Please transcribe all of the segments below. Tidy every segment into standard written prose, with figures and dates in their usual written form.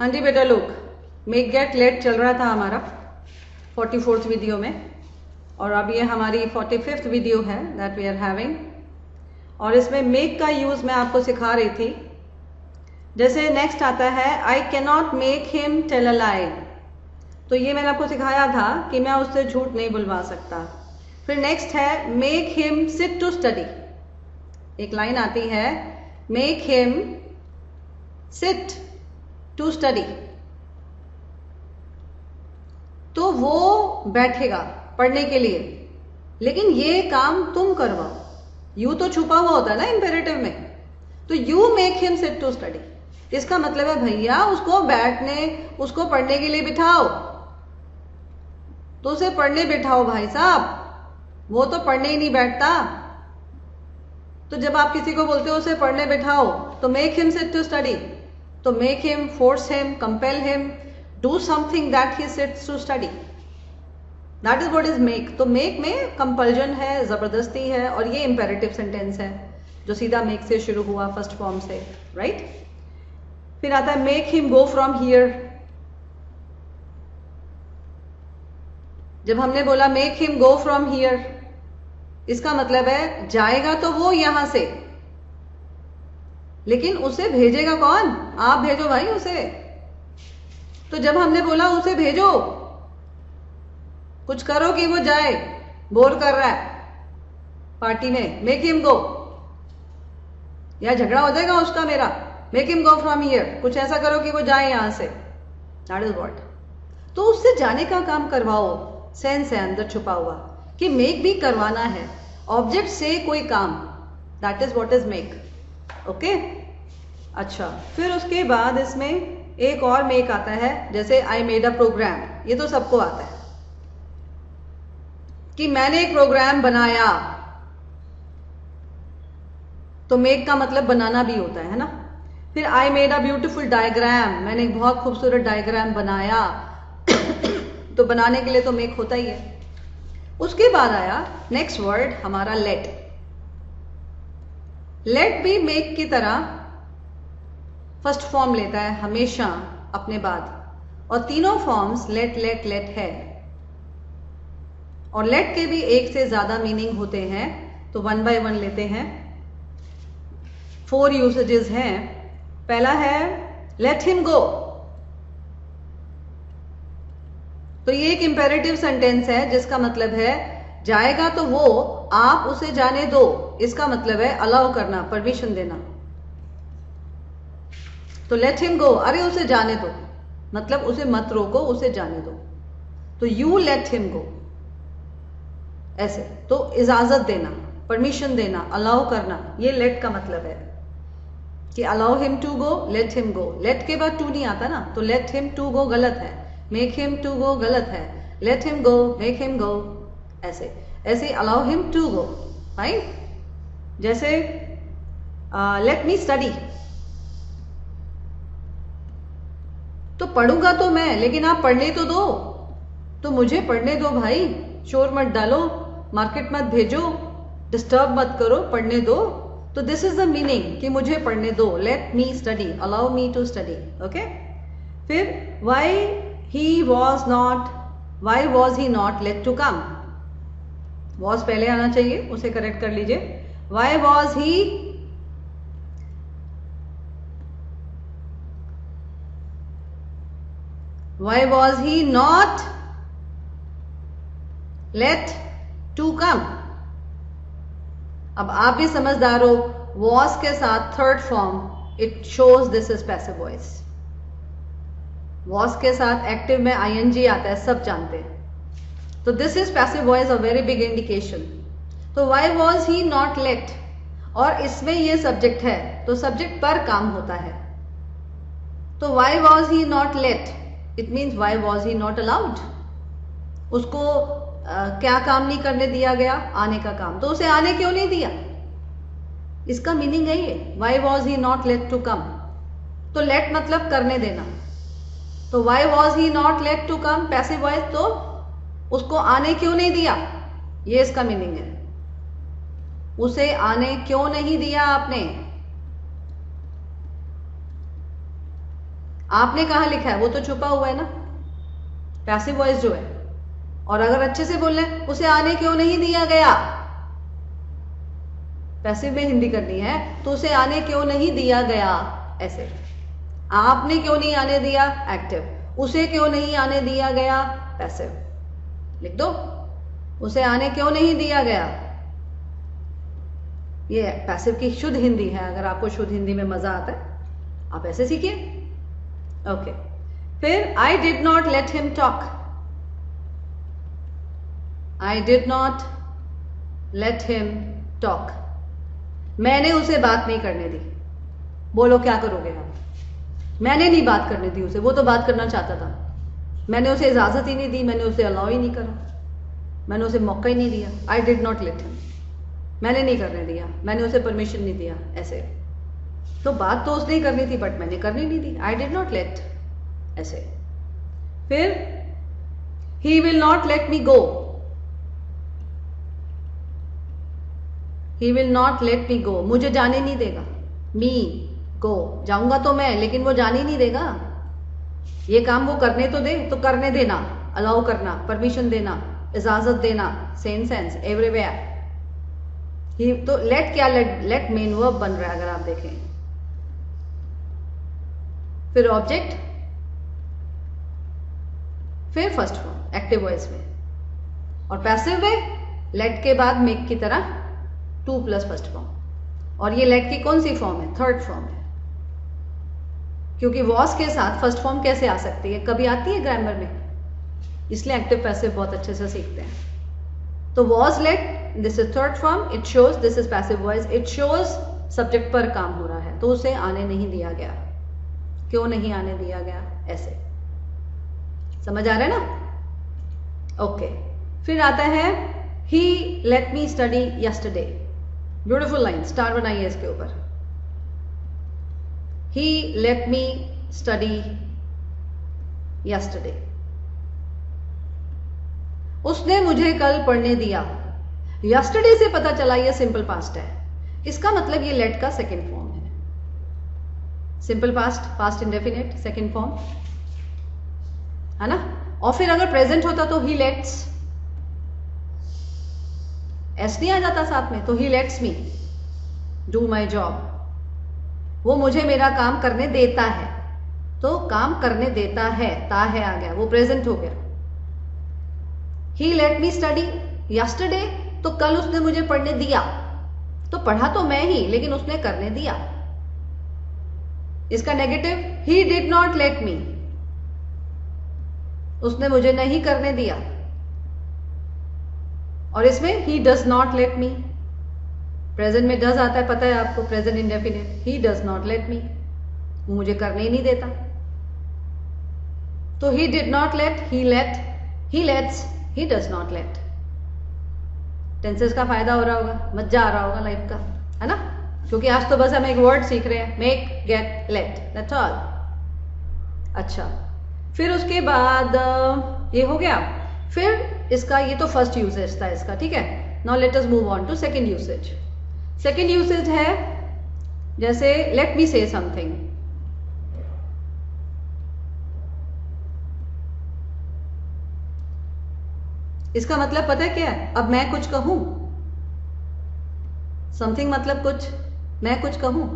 हाँ जी बेटा लोग, मेक गेट लेट चल रहा था हमारा 44th वीडियो में, और अब ये हमारी 45th वीडियो है दैट वी आर हैविंग। और इसमें मेक का यूज मैं आपको सिखा रही थी। जैसे नेक्स्ट आता है I can not make him tell a lie, तो ये मैंने आपको सिखाया था कि मैं उससे झूठ नहीं बुलवा सकता। फिर नेक्स्ट है make him sit to study. एक लाइन आती है make him sit to study, तो वो बैठेगा पढ़ने के लिए, लेकिन ये काम तुम करवाओ। यू तो छुपा हुआ होता है ना इंपेरेटिव में, तो you make him sit to study. इसका मतलब है भैया उसको उसको पढ़ने के लिए बिठाओ, तो उसे पढ़ने बिठाओ भाई साहब, वो तो पढ़ने ही नहीं बैठता। तो जब आप किसी को बोलते हो उसे पढ़ने बिठाओ तो make him sit to study, तो make him, force him, compel him, do something that he sits to study, that is what is make. तो मेक में कंपल्जन है, जबरदस्ती है, और ये इंपेरेटिव सेंटेंस है जो सीधा मेक से शुरू हुआ फर्स्ट फॉर्म से, राइट। फिर आता है make him go from here. जब हमने बोला make him go from here, इसका मतलब है जाएगा तो वो यहां से, लेकिन उसे भेजेगा कौन? आप भेजो भाई उसे। तो जब हमने बोला उसे भेजो, कुछ करो कि वो जाए, बोर कर रहा है पार्टी में, मेक हिम गो, या झगड़ा हो जाएगा उसका मेरा, make him go from here, कुछ ऐसा करो कि वो जाए यहां से, दैट इज व्हाट। तो उससे जाने का काम करवाओ, सेंस है अंदर छुपा हुआ कि मेक भी करवाना है, ऑब्जेक्ट से कोई काम, that is what is make. Okay, अच्छा। फिर उसके बाद इसमें एक और मेक आता है, जैसे आई मेड अ प्रोग्राम। ये तो सबको आता है कि मैंने एक प्रोग्राम बनाया, तो मेक का मतलब बनाना भी होता है ना। फिर I made a beautiful diagram, मैंने एक बहुत खूबसूरत डायग्राम बनाया तो बनाने के लिए तो मेक होता ही है। उसके बाद आया नेक्स्ट वर्ड हमारा लेट। लेट भी मेक की तरह फर्स्ट फॉर्म लेता है हमेशा अपने बाद, और तीनों फॉर्म्स लेट लेट लेट है। और लेट के भी एक से ज्यादा मीनिंग होते हैं, तो वन बाय वन लेते हैं। 4 यूसेजेस हैं। पहला है लेट हिम गो, तो ये एक इंपेरेटिव सेंटेंस है जिसका मतलब है जाएगा तो वो, आप उसे जाने दो। इसका मतलब है अलाउ करना, परमिशन देना। तो लेट हिम गो, अरे उसे जाने दो, मतलब उसे मत रोको, उसे जाने दो। तो यू लेट हिम गो, ऐसे। तो इजाजत देना, परमिशन देना, अलाउ करना, ये लेट का मतलब है कि allow him to go, let him go. Let के बाद टू नहीं आता ना, तो लेट हिम टू गो गलत है, मेक हिम टू गो गलत है, let him go, make him go, ऐसे ऐसे allow him to go, right. जैसे लेट मी स्टडी, तो पढ़ूंगा तो मैं, लेकिन आप पढ़ने तो दो, तो मुझे पढ़ने दो भाई, शोर मत डालो, मार्केट मत भेजो, डिस्टर्ब मत करो, पढ़ने दो। तो दिस इज द मीनिंग कि मुझे पढ़ने दो, let me study, allow me to study. Okay. फिर why he was not, why was he not let to come, was पहले आना चाहिए, उसे करेक्ट कर लीजिए। Why was he, why was he not let to come. अब आप भी समझदार हो, वॉज के साथ third form, it shows this is passive voice. Was के साथ एक्टिव में आईएनजी आता है, सब जानते हैं, तो this is passive voice, a very big indication. तो why was he not let, और इसमें ये सब्जेक्ट है, तो सब्जेक्ट पर काम होता है। तो why was he not late, it means Y was he not allowed. उसको क्या काम नहीं करने दिया गया? आने का काम, तो उसे आने क्यों नहीं दिया? इसका मीनिंग है ये, why was he not let to come. तो लेट मतलब करने देना, तो why was he not let to come passive voice, तो उसको आने क्यों नहीं दिया, ये इसका मीनिंग है। उसे आने क्यों नहीं दिया आपने? आपने कहाँ लिखा है, वो तो छुपा हुआ है ना पैसिव वॉइस जो है। और अगर अच्छे से बोल रहे उसे आने क्यों नहीं दिया गया, पैसिव में हिंदी करनी है तो उसे आने क्यों नहीं दिया गया, ऐसे। आपने क्यों नहीं आने दिया, एक्टिव। उसे क्यों नहीं आने दिया गया, पैसिव। लिख दो, उसे आने क्यों नहीं दिया गया। ये पैसिव की शुद्ध हिंदी है। अगर आपको शुद्ध हिंदी में मजा आता है आप ऐसे सीखिए। ओके, फिर आई did not let him talk. I did not let him talk, मैंने उसे बात नहीं करने दी। बोलो क्या करोगे आप, मैंने नहीं बात करने दी उसे, वो तो बात करना चाहता था, मैंने उसे इजाजत ही नहीं दी, मैंने उसे अलाउ ही नहीं करा, मैंने उसे मौका ही नहीं दिया। आई डिड नॉट लेट हिम, मैंने नहीं करने दिया, मैंने उसे परमिशन नहीं दिया, ऐसे। तो बात तो उसने ही करनी थी बट मैंने करनी नहीं दी, आई डिड नॉट लेट, ऐसे। फिर he will not let me go, he will not let me go, मुझे जाने नहीं देगा। मी गो, जाऊंगा तो मैं, लेकिन वो जाने नहीं देगा। ये काम वो करने तो दे, तो करने देना, अलाउ करना, परमिशन देना, इजाजत देना, सेम सेंस एवरीवेयर। ही तो लेट क्या, लेट मेन वर्ब बन रहा है अगर आप देखें। फिर ऑब्जेक्ट, फिर फर्स्ट फॉर्म एक्टिव वॉइस में, और पैसिव में लेट के बाद मेक की तरह 2 प्लस फर्स्ट फॉर्म। और ये लेट की कौन सी फॉर्म है, थर्ड फॉर्म है, क्योंकि वॉस के साथ फर्स्ट फॉर्म कैसे आ सकती है, कभी आती है ग्रामर में, इसलिए एक्टिव पैसिव बहुत अच्छे से सीखते हैं। तो was let, this is third form, it shows, this is passive voice, it shows subject पर काम हो रहा है, तो उसे आने नहीं दिया गया। क्यों नहीं आने दिया गया, ऐसे। समझ आ रहा है ना। ओके, फिर आता है he let me study yesterday. Beautiful line, star बनाइए इसके ऊपर। He let me study yesterday, उसने मुझे कल पढ़ने दिया। यस्टरडे से पता चला ये सिंपल पास्ट है, इसका मतलब ये लेट का सेकंड फॉर्म है। Simple past, past indefinite, second form है ना। और फिर अगर प्रेजेंट होता तो ही लेट्स, एस नहीं आ जाता साथ में, तो he lets me do my job, वो मुझे मेरा काम करने देता है, तो काम करने देता है, ता है आ गया, वो प्रेजेंट हो गया। ही लेट मी स्टडी यस्टरडे, तो कल उसने मुझे पढ़ने दिया, तो पढ़ा तो मैं ही, लेकिन उसने करने दिया। इसका negative, he did not let me, उसने मुझे नहीं करने दिया। और इसमें he does not let me, present में डज आता है, पता है आपको, present indefinite, he does not let me, वो मुझे करने ही नहीं देता। तो he did not let, he let, he lets, he does not let. Tenses का फायदा हो रहा होगा, मजा आ रहा होगा लाइफ का, है ना, क्योंकि आज तो बस हम एक वर्ड सीख रहे हैं, make, get, let, that's all. अच्छा, फिर उसके बाद ये हो गया। फिर इसका, ये तो फर्स्ट यूसेज था इसका, ठीक है। Now let us move on to second usage. Second usage है जैसे लेट मी से समथिंग। इसका मतलब पता है क्या है, अब मैं कुछ कहूं, समथिंग मतलब कुछ, मैं कुछ कहूं।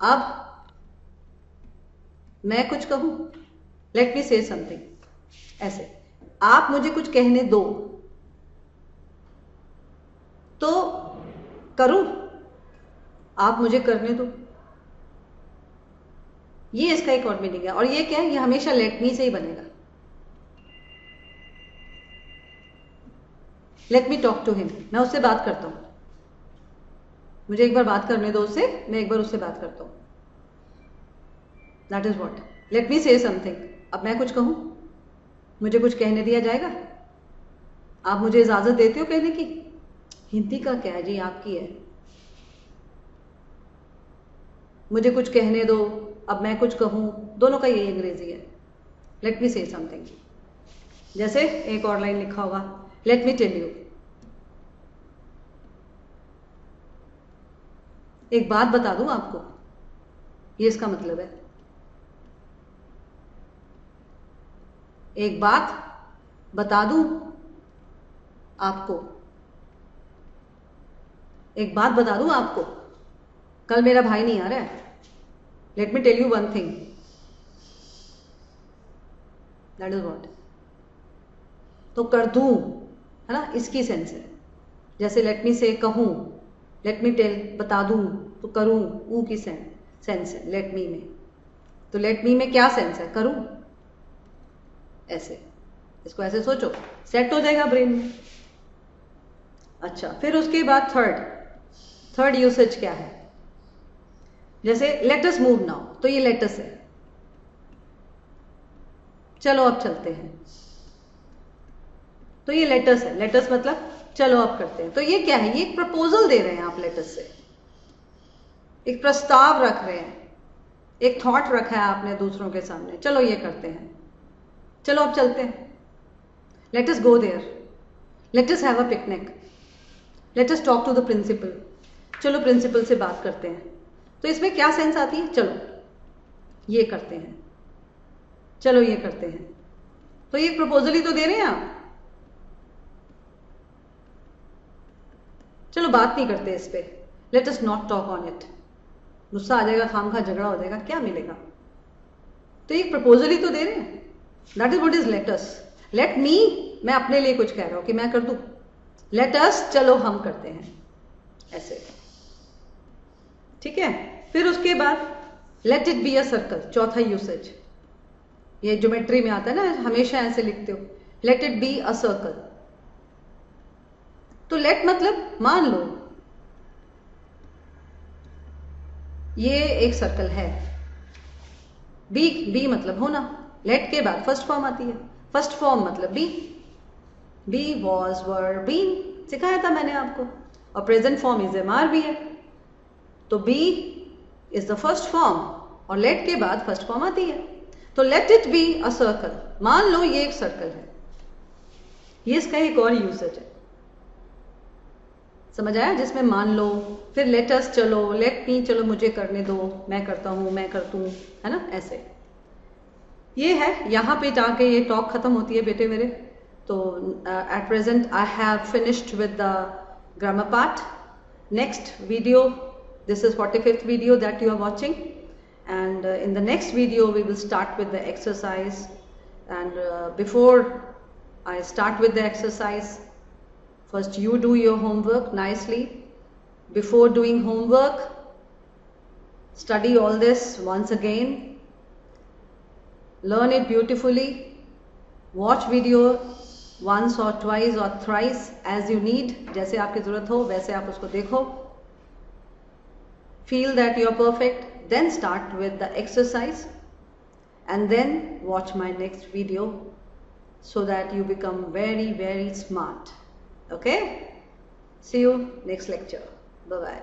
अब मैं कुछ कहूं, लेट मी से समथिंग, ऐसे। आप मुझे कुछ कहने दो, तो करूं, आप मुझे करने दो, ये इसका एक और मीनिंग है। और ये क्या है, ये हमेशा लेट मी से ही बनेगा। Let me talk to him, मैं उससे बात करता हूं, मुझे एक बार बात करने दो उससे, मैं एक बार उससे बात करता हूं, that is what let me से समथिंग। अब मैं कुछ कहूं, मुझे कुछ कहने दिया जाएगा, आप मुझे इजाजत देते हो कहने की। हिंदी का क्या है जी, आपकी है। मुझे कुछ कहने दो, अब मैं कुछ कहूं, दोनों का यही अंग्रेजी है, लेट मी से समथिंग। जैसे एक और लाइन लिखा होगा, लेट मी टेल यू, एक बात बता दूं आपको, ये इसका मतलब है। एक बात बता दूं आपको, एक बात बता दूं आपको, कल मेरा भाई नहीं आ रहा है। Let me tell you one thing, that is what. तो कर दूं, है ना, इसकी सेंस है। जैसे लेट मी से कहूं, लेट मी टेल बता दूं, तो करूं ऊ की सेंस है लेट मी में। तो लेट मी में क्या सेंस है? करूं। ऐसे, इसको ऐसे सोचो, सेट हो जाएगा ब्रेन में। अच्छा, फिर उसके बाद थर्ड यूसेज क्या है? जैसे लेट अस मूव नाउ, तो ये लेट अस है, चलो अब चलते हैं। तो ये लेट अस है, लेट अस मतलब चलो अब करते हैं। तो ये क्या है? ये एक प्रपोजल दे रहे हैं आप लेट अस से, एक प्रस्ताव रख रहे हैं, एक थॉट रखा है आपने दूसरों के सामने, चलो ये करते हैं, चलो अब चलते हैं। Let us go there, let us have a picnic, let us talk to the principal, चलो प्रिंसिपल से बात करते हैं। तो इसमें क्या सेंस आती है? चलो ये करते हैं, चलो ये करते हैं। तो ये प्रपोजल ही तो दे रहे हैं आप। चलो बात नहीं करते इस पे, let us not talk on it. गुस्सा आ जाएगा, खामखा झगड़ा हो जाएगा, क्या मिलेगा? तो ये प्रपोजल ही तो दे रहे हैं। That is what is let us. Let me, मैं अपने लिए कुछ कह रहा हूं कि मैं कर दूं। लेट अस, चलो हम करते हैं, ऐसे। ठीक है। फिर उसके बाद late it be a circle, चौथा यूसेज। ये ज्योमेट्री में आता है ना, हमेशा ऐसे लिखते हो, late it be a circle. तो लेट मतलब मान लो ये एक सर्कल है। बी मतलब होना, लेट के बाद फर्स्ट फॉर्म आती है, फर्स्ट फॉर्म मतलब बी वॉज वर बीन, सिखाया था मैंने आपको। और present form is am are भी है। तो be is the first form और लेट के बाद फर्स्ट फॉर्म आती है। तो let it be a circle, मान लो ये एक सर्कल है। ये इसका एक और यूसेज है, समझ आया? जिसमें मान लो, फिर लेट अस, चलो, लेट मी, चलो मुझे करने दो, मैं करता हूं, मैं कर दूं, है ना, ऐसे। ये है, यहां पे जाके ये टॉक खत्म होती है बेटे मेरे। तो at present I have finished with the grammar part. Next video, this is 45th video that you are watching, and in the next video we will start with the exercise. And before I start with the exercise, first you do your homework nicely. Before doing homework, study all this once again, learn it beautifully, watch video once or twice or thrice as you need, जैसे आपकी ज़रूरत हो वैसे आप उसको देखो। Feel that you are perfect, then start with the exercise and then watch my next video so that you become very, very smart. Okay? See you next lecture. Bye-bye.